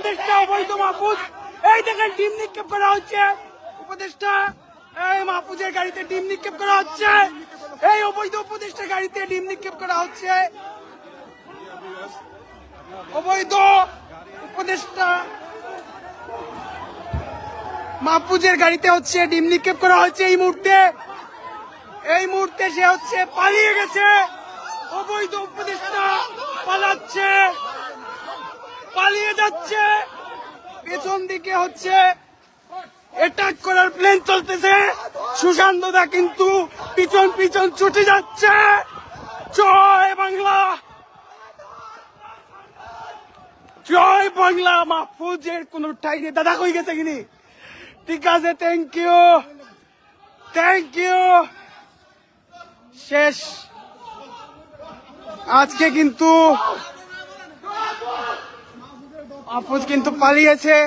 উপদেষ্টা অবৈধ মাহফুজ, এই দেখেন ডিম নিক্ষেপ করা হচ্ছে। উপদেষ্টা এই মাহফুজের গাড়িতে ডিম নিক্ষেপ করা হচ্ছে, এই অবৈধ উপদেষ্টার গাড়িতে ডিম নিক্ষেপ করা হচ্ছে। অবৈধ উপদেষ্টা মাহফুজের গাড়িতে হচ্ছে ডিম নিক্ষেপ করা হচ্ছে। এই মুহূর্তে সে হচ্ছে পালিয়ে গেছে। অবৈধ উপদেষ্টা পালাচ্ছে, পালিয়ে যাচ্ছে। পেছন দিকে হচ্ছে অ্যাটাক করার প্ল্যান চলতেছে। সুশান্ত দা কিন্তু পিছন পিছন ছুটে যাচ্ছে। জয় বাংলা, জয় বাংলা। মাহফুজের কোন ঠাই নেই। দাদা কই গেছে কিনি? ঠিক আছে, থ্যাংক ইউ, থ্যাংক ইউ। শেষ। আজকে কিন্তু মাহফুজ কিন্তু পালিয়েছে।